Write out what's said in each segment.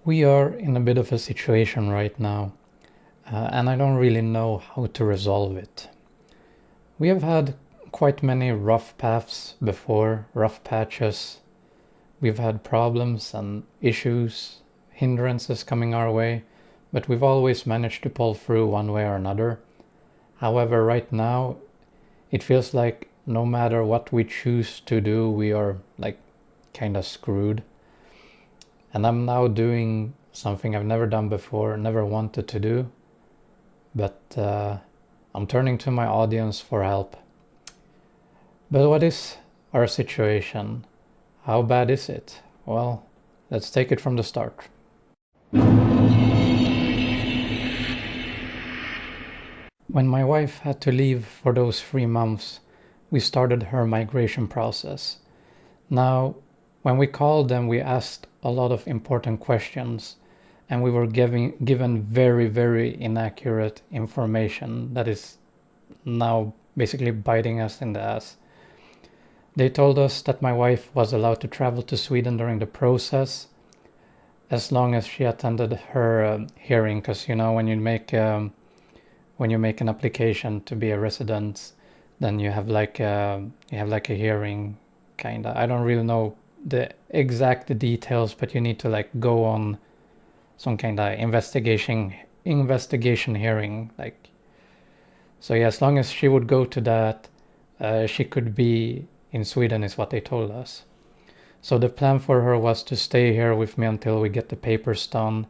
We are in a bit of a situation right now, and I don't really know how to resolve it. We have had quite many rough paths before, rough patches. We've had problems and issues, hindrances coming our way, but we've always managed to pull through one way or another. However, right now, it feels like no matter what we choose to do, we are like kind of screwed. And I'm now doing something I've never done before, never wanted to do, but I'm turning to my audience for help. But what is our situation? How bad is it? Well, let's take it from the start. When my wife had to leave for those 3 months, we started her migration process. Now, when we called them, we asked a lot of important questions, and we were given very, very inaccurate information that is now basically biting us in the ass. They told us that my wife was allowed to travel to Sweden during the process as long as she attended her hearing, because when you make an application to be a resident, then you have like a hearing, kinda. I don't really know the exact details, but you need to like go on some kind of investigation hearing, like. So yeah, as long as she would go to that, she could be in Sweden, is what they told us. So the plan for her was to stay here with me until we get the papers done,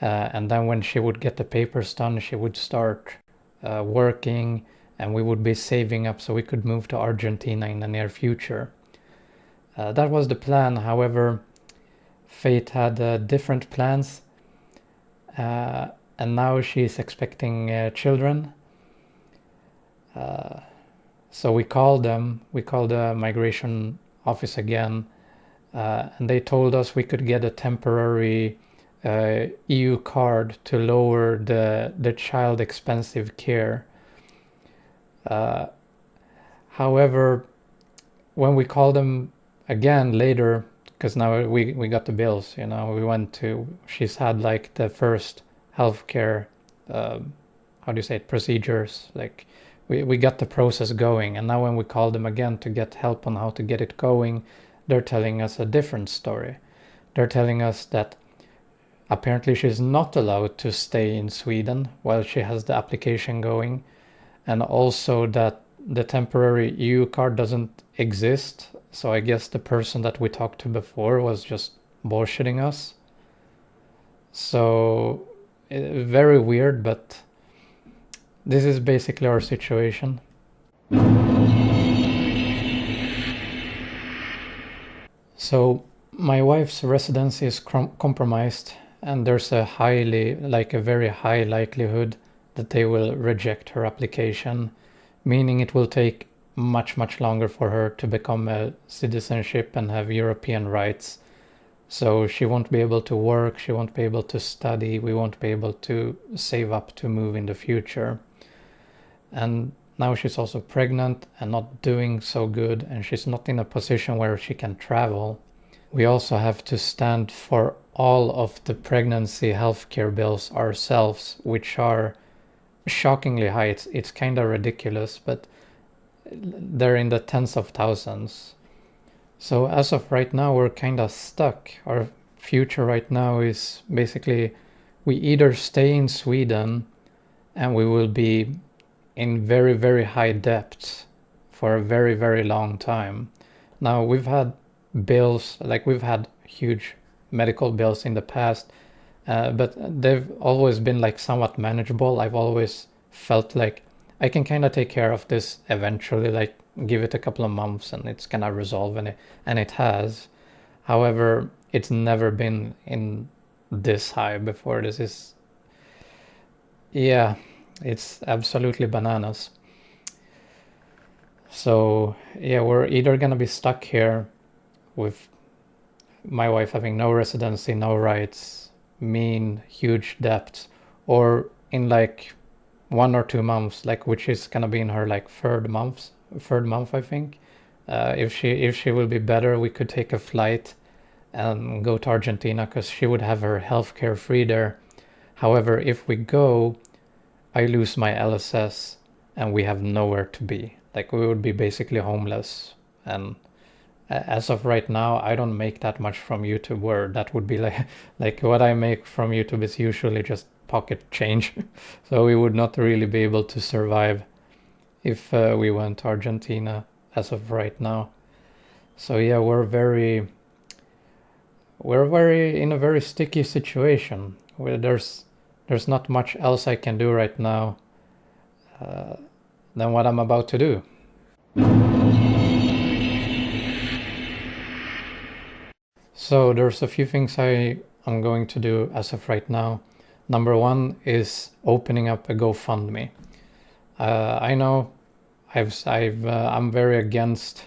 and then when she would get the papers done, she would start working, and we would be saving up so we could move to Argentina in the near future. That was the plan. However, fate had different plans, and now she's expecting children. So we called the migration office again, and they told us we could get a temporary EU card to lower the child expensive care. However, when we called them again later, because now we got the bills, she's had like the first healthcare, how do you say it, procedures, like we got the process going, and now when we call them again to get help on how to get it going, they're telling us a different story. They're telling us that apparently she's not allowed to stay in Sweden while she has the application going, and also that the temporary EU card doesn't exist. So I guess the person that we talked to before was just bullshitting us. So very weird, but this is basically our situation. So my wife's residency is compromised, and there's a very high likelihood that they will reject her application, meaning it will take much, much longer for her to become a citizenship and have European rights. So she won't be able to work, she won't be able to study, we won't be able to save up to move in the future. And now she's also pregnant and not doing so good, and she's not in a position where she can travel. We also have to stand for all of the pregnancy healthcare bills ourselves, which are shockingly high. It's kind of ridiculous, but they're in the tens of thousands. So as of right now, we're kind of stuck. Our future right now is basically we either stay in Sweden and we will be in very, very high debt for a very, very long time. Now, we've had bills, like we've had huge medical bills in the past, but they've always been like somewhat manageable. I've always felt like I can kind of take care of this eventually, like give it a couple of months and it's gonna resolve, and it has. However, it's never been in this high before. This is, yeah, it's absolutely bananas. So yeah, we're either gonna be stuck here with my wife having no residency, no rights, mean huge debts, or in like 1 or 2 months, like which is gonna be in her like third month, I think. If she will be better, we could take a flight and go to Argentina because she would have her healthcare free there. However, if we go, I lose my LSS and we have nowhere to be. Like, we would be basically homeless. And as of right now, I don't make that much from YouTube, where that would be like what I make from YouTube is usually just pocket change. So we would not really be able to survive if we went to Argentina as of right now. So yeah, we're very in a very sticky situation where there's not much else I can do right now than what I'm about to do. So there's a few things I'm going to do as of right now. Number one is opening up a GoFundMe. I know I'm very against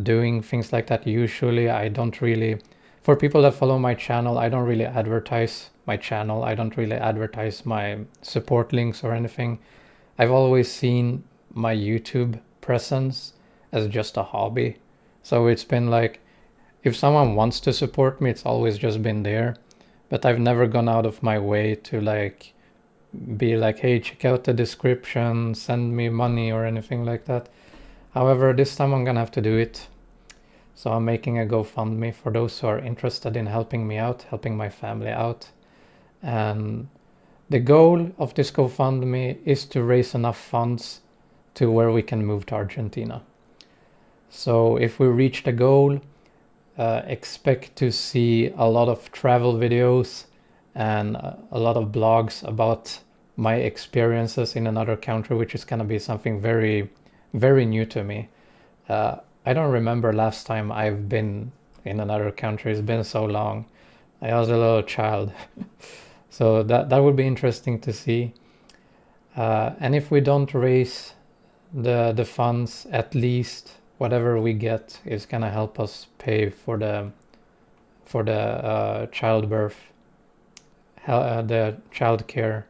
doing things like that. Usually I don't really, for people that follow my channel, I don't really advertise my channel. I don't really advertise my support links or anything. I've always seen my YouTube presence as just a hobby. So it's been like, if someone wants to support me, it's always just been there. But I've never gone out of my way to like be like, hey, check out the description, send me money or anything like that. However, this time I'm gonna have to do it. So I'm making a GoFundMe for those who are interested in helping me out, helping my family out. And the goal of this GoFundMe is to raise enough funds to where we can move to Argentina. So if we reach the goal, expect to see a lot of travel videos and a lot of blogs about my experiences in another country, which is going to be something very, very new to me. I don't remember last time I've been in another country. It's been so long. I was a little child. So that would be interesting to see. And if we don't raise the funds, at least whatever we get is gonna help us pay for the childbirth, the childcare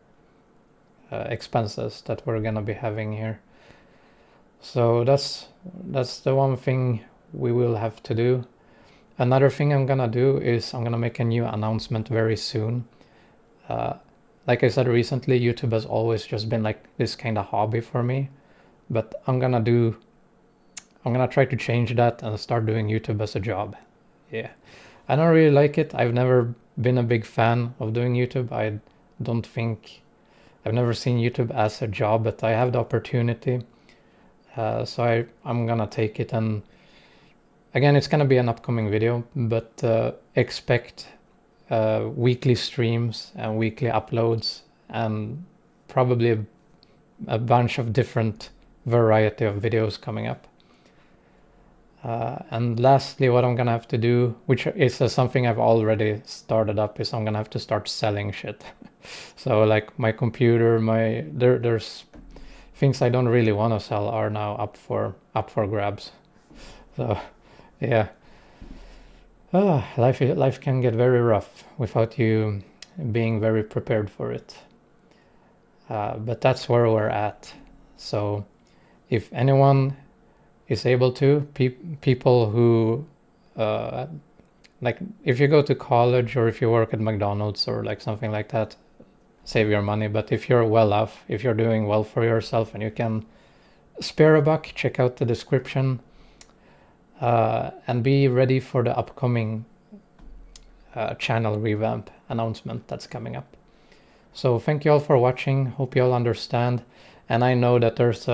expenses that we're gonna be having here. So that's the one thing we will have to do. Another thing I'm gonna do is I'm gonna make a new announcement very soon. Like I said recently, YouTube has always just been like this kind of hobby for me, but I'm gonna try to change that and start doing YouTube as a job. Yeah, I don't really like it. I've never been a big fan of doing YouTube. I've never seen YouTube as a job, but I have the opportunity. So I'm gonna take it, and again, it's gonna be an upcoming video, but expect weekly streams and weekly uploads and probably a bunch of different variety of videos coming up. And lastly, what I'm gonna have to do, which is something I've already started up, is I'm gonna have to start selling shit. So like my computer, there's things I don't really want to sell are now up for grabs. So yeah, life can get very rough without you being very prepared for it. But that's where we're at. So if anyone is able to, people who like if you go to college or if you work at McDonald's or like something like that, save your money. But if you're well off, if you're doing well for yourself and you can spare a buck, check out the description and be ready for the upcoming channel revamp announcement that's coming up. So thank you all for watching. Hope you all understand. And I know that there's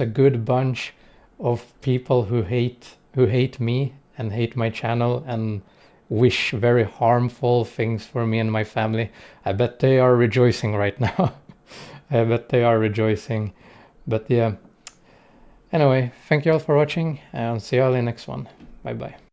a good bunch of people who hate me and hate my channel and wish very harmful things for me and my family. I bet they are rejoicing right now. I bet they are rejoicing. But yeah. Anyway, thank you all for watching and see you all in the next one. Bye bye.